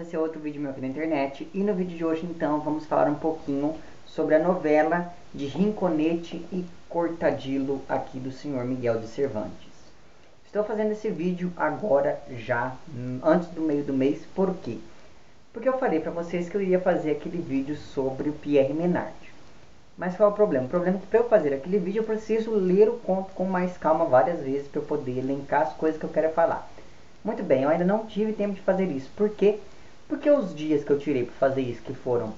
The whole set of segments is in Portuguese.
esse é outro vídeo meu aqui na internet. E no vídeo de hoje, então, vamos falar um pouquinho sobre a novela de Rinconete e Cortadillo aqui do senhor Miguel de Cervantes. Estou fazendo esse vídeo agora, já, antes do meio do mês. Por quê? Porque eu falei pra vocês que eu iria fazer aquele vídeo sobre o Pierre Menard. Mas qual é o problema? O problema é que para eu fazer aquele vídeo eu preciso ler o conto com mais calma várias vezes para eu poder elencar as coisas que eu quero falar. Muito bem, eu ainda não tive tempo de fazer isso. Por quê? Porque os dias que eu tirei para fazer isso, que foram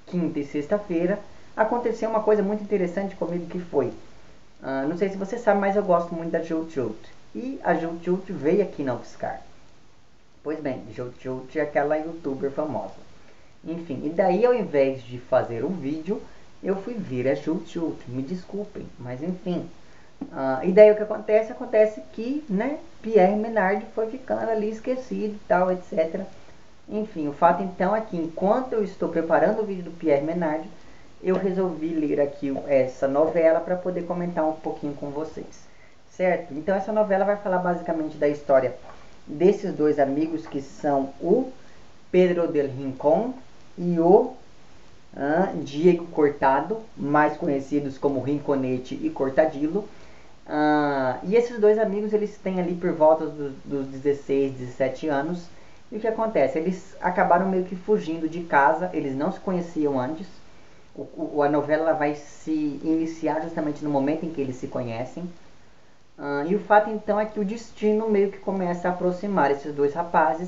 quinta e sexta-feira, aconteceu uma coisa muito interessante comigo que foi... não sei se você sabe, mas eu gosto muito da Jut Jut. E a Jut Jut veio aqui na UFSCar. Pois bem, Jut Jut é aquela youtuber famosa. Enfim, e daí ao invés de fazer um vídeo, eu fui ver a Jut Jut. Me desculpem, mas enfim... e daí o que acontece? Acontece que, né, Pierre Menard foi ficando ali esquecido e tal, etc. Enfim, o fato então é que enquanto eu estou preparando o vídeo do Pierre Menard, eu resolvi ler aqui essa novela para poder comentar um pouquinho com vocês. Certo? Então essa novela vai falar basicamente da história desses dois amigos que são o Pedro del Rincón e o Diego Cortado, mais conhecidos como Rinconete e Cortadillo. E esses dois amigos, eles têm ali por volta dos 16, 17 anos. E o que acontece? Eles acabaram meio que fugindo de casa, eles não se conheciam antes. A novela vai se iniciar justamente no momento em que eles se conhecem. E o fato então é que o destino meio que começa a aproximar esses dois rapazes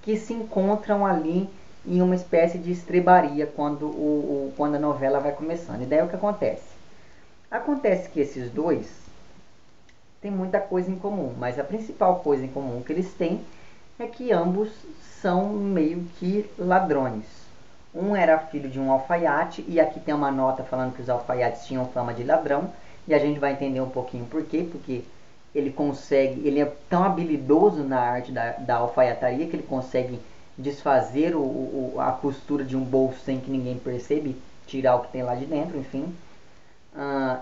que se encontram ali em uma espécie de estrebaria quando a novela vai começando. E daí o que acontece? Acontece que esses dois têm muita coisa em comum, mas a principal coisa em comum que eles têm é que ambos são meio que ladrões. Um era filho de um alfaiate, e aqui tem uma nota falando que os alfaiates tinham fama de ladrão, e a gente vai entender um pouquinho por quê, porque ele é tão habilidoso na arte da alfaiataria que ele consegue desfazer a costura de um bolso sem que ninguém perceba e tirar o que tem lá de dentro, enfim.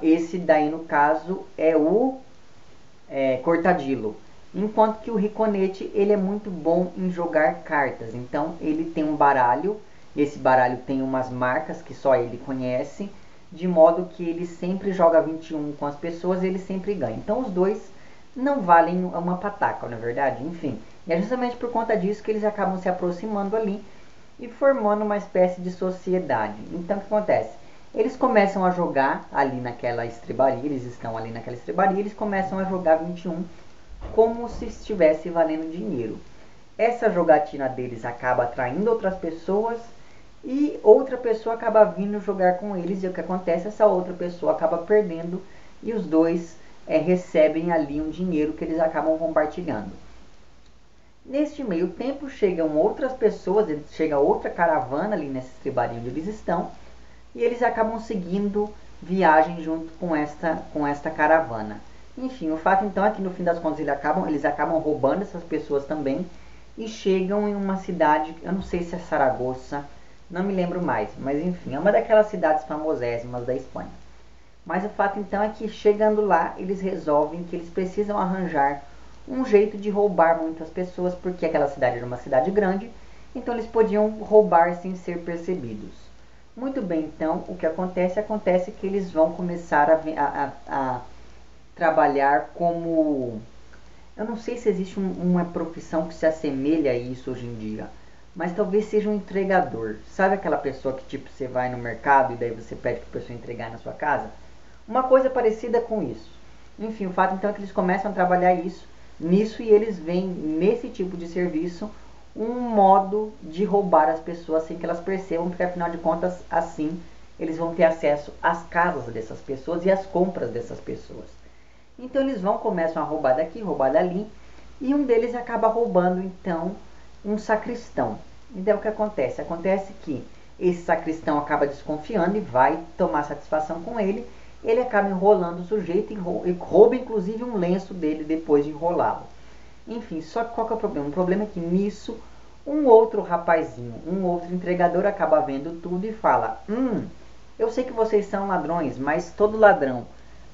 Esse daí no caso é o Cortadillo. Enquanto que o Rinconete, ele é muito bom em jogar cartas. Então ele tem um baralho, esse baralho tem umas marcas que só ele conhece, de modo que ele sempre joga 21 com as pessoas e ele sempre ganha. Então os dois não valem uma pataca, na verdade, enfim. E é justamente por conta disso que eles acabam se aproximando ali e formando uma espécie de sociedade. Então o que acontece? Eles começam a jogar ali naquela estrebaria, eles estão ali naquela estrebaria, eles começam a jogar 21 como se estivesse valendo dinheiro. Essa jogatina deles acaba atraindo outras pessoas e outra pessoa acaba vindo jogar com eles, e o que acontece? Essa outra pessoa acaba perdendo e os dois recebem ali um dinheiro que eles acabam compartilhando. Neste meio tempo chegam outras pessoas, chega outra caravana ali nessa estrebaria onde eles estão, e eles acabam seguindo viagem junto com esta caravana. Enfim, o fato então é que no fim das contas eles acabam roubando essas pessoas também e chegam em uma cidade, eu não sei se é Saragoça, não me lembro mais, mas enfim, é uma daquelas cidades famosíssimas da Espanha. Mas o fato então é que chegando lá, eles resolvem que eles precisam arranjar um jeito de roubar muitas pessoas, porque aquela cidade era uma cidade grande, então eles podiam roubar sem ser percebidos. Muito bem, então o que acontece? Acontece que eles vão começar a trabalhar como... Eu não sei se existe uma profissão que se assemelha a isso hoje em dia, mas talvez seja um entregador. Sabe aquela pessoa que tipo você vai no mercado e daí você pede para a pessoa entregar na sua casa? Uma coisa parecida com isso. Enfim, o fato então é que eles começam a trabalhar nisso e eles veem nesse tipo de serviço um modo de roubar as pessoas sem que elas percebam, porque afinal de contas assim eles vão ter acesso às casas dessas pessoas e às compras dessas pessoas. Então eles começam a roubar daqui, roubar dali, e um deles acaba roubando então um sacristão. E daí o que acontece? Acontece que esse sacristão acaba desconfiando e vai tomar satisfação com ele. Ele acaba enrolando o sujeito e rouba inclusive um lenço dele depois de enrolá-lo. Enfim, só que qual que é o problema? O problema é que nisso um outro rapazinho, um outro entregador acaba vendo tudo e fala: eu sei que vocês são ladrões, mas todo ladrão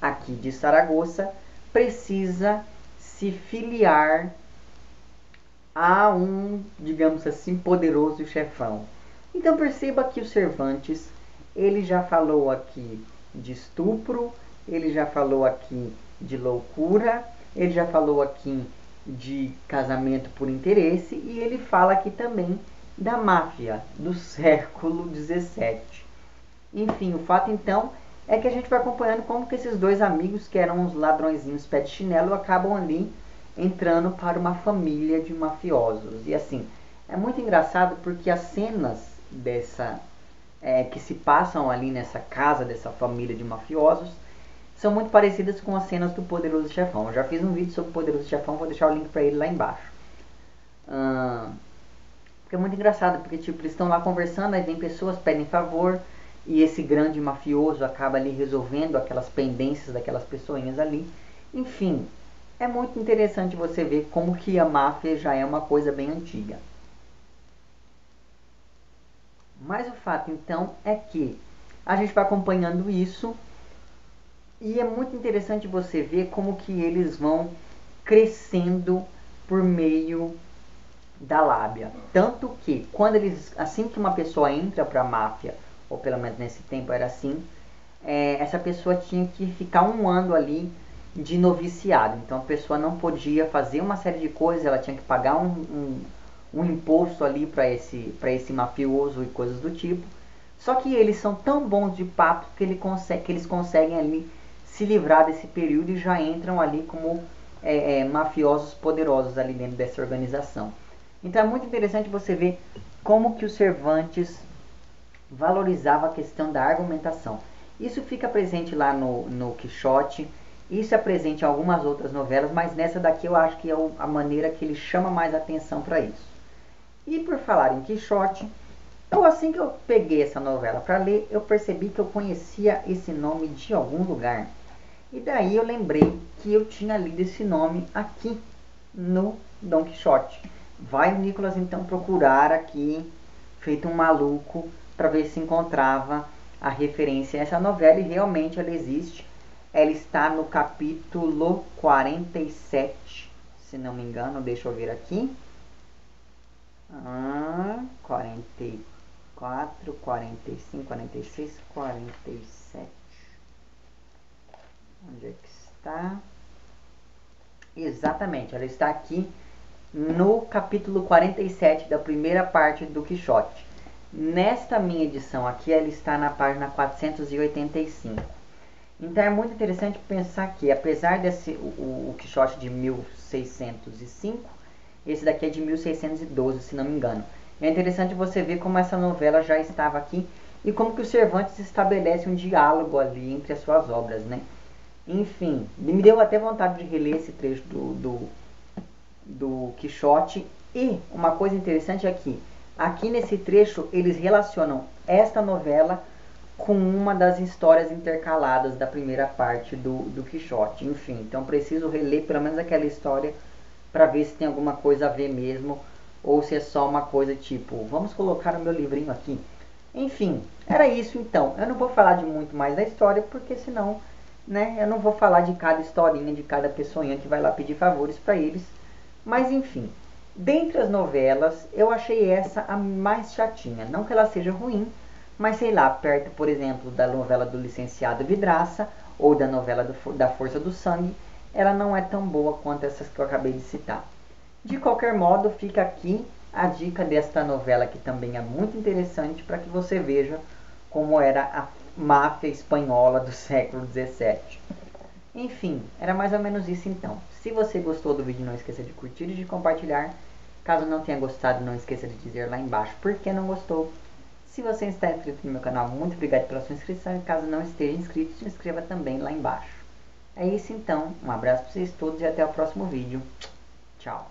aqui de Saragoça precisa se filiar a um, digamos assim, poderoso chefão. Então perceba que o Cervantes, ele já falou aqui de estupro, ele já falou aqui de loucura, ele já falou aqui de casamento por interesse e ele fala aqui também da máfia do século XVII. Enfim, o fato então é que a gente vai acompanhando como que esses dois amigos, que eram uns ladrõezinhos pé de chinelo, acabam ali entrando para uma família de mafiosos. E assim, é muito engraçado porque as cenas que se passam ali nessa casa dessa família de mafiosos são muito parecidas com as cenas do Poderoso Chefão. Eu já fiz um vídeo sobre o Poderoso Chefão, vou deixar o link para ele lá embaixo. Porque é muito engraçado, porque tipo, eles estão lá conversando, aí vem pessoas, pedem favor, e esse grande mafioso acaba ali resolvendo aquelas pendências daquelas pessoinhas ali. Enfim, é muito interessante você ver como que a máfia já é uma coisa bem antiga. Mas o fato então é que a gente vai acompanhando isso e é muito interessante você ver como que eles vão crescendo por meio da lábia. Tanto que quando eles, assim que uma pessoa entra para a máfia, ou pelo menos nesse tempo era assim, essa pessoa tinha que ficar um ano ali de noviciado. Então a pessoa não podia fazer uma série de coisas, ela tinha que pagar um imposto ali para esse mafioso e coisas do tipo. Só que eles são tão bons de papo que eles conseguem ali se livrar desse período e já entram ali como mafiosos poderosos ali dentro dessa organização. Então é muito interessante você ver como que o Cervantes valorizava a questão da argumentação. Isso fica presente lá no Quixote, isso é presente em algumas outras novelas, mas nessa daqui eu acho que é a maneira que ele chama mais atenção para isso. E por falar em Quixote, então assim que eu peguei essa novela para ler, eu percebi que eu conhecia esse nome de algum lugar. E daí eu lembrei que eu tinha lido esse nome aqui no Dom Quixote. Vai o Nicolas então procurar aqui, feito um maluco, para ver se encontrava a referência a essa novela, e realmente ela existe. Ela está no capítulo 47, se não me engano, deixa eu ver aqui. 44, 45, 46, 47. Onde é que está? Exatamente, ela está aqui no capítulo 47 da primeira parte do Quixote. Nesta minha edição aqui, ela está na página 485. Então é muito interessante pensar que, apesar desse o Quixote de 1605, esse daqui é de 1612, se não me engano. É interessante você ver como essa novela já estava aqui e como que o Cervantes estabelece um diálogo ali entre as suas obras, né? Enfim, me deu até vontade de reler esse trecho do Quixote. E uma coisa interessante é que aqui nesse trecho eles relacionam esta novela com uma das histórias intercaladas da primeira parte do Quixote. Enfim, então preciso reler pelo menos aquela história para ver se tem alguma coisa a ver mesmo, ou se é só uma coisa tipo, vamos colocar o meu livrinho aqui. Enfim, era isso então. Eu não vou falar de muito mais da história, porque senão, né, eu não vou falar de cada historinha, de cada pessoinha que vai lá pedir favores para eles. Mas enfim, dentre as novelas, eu achei essa a mais chatinha. Não que ela seja ruim, mas sei lá, perto, por exemplo, da novela do Licenciado Vidraça, ou da novela da Força do Sangue, ela não é tão boa quanto essas que eu acabei de citar. De qualquer modo, fica aqui a dica desta novela, que também é muito interessante, para que você veja como era a máfia espanhola do século XVII. Enfim, era mais ou menos isso então. Se você gostou do vídeo, não esqueça de curtir e de compartilhar. Caso não tenha gostado, não esqueça de dizer lá embaixo por que não gostou. Se você está inscrito no meu canal, muito obrigado pela sua inscrição. E caso não esteja inscrito, se inscreva também lá embaixo. É isso então, um abraço para vocês todos e até o próximo vídeo. Tchau.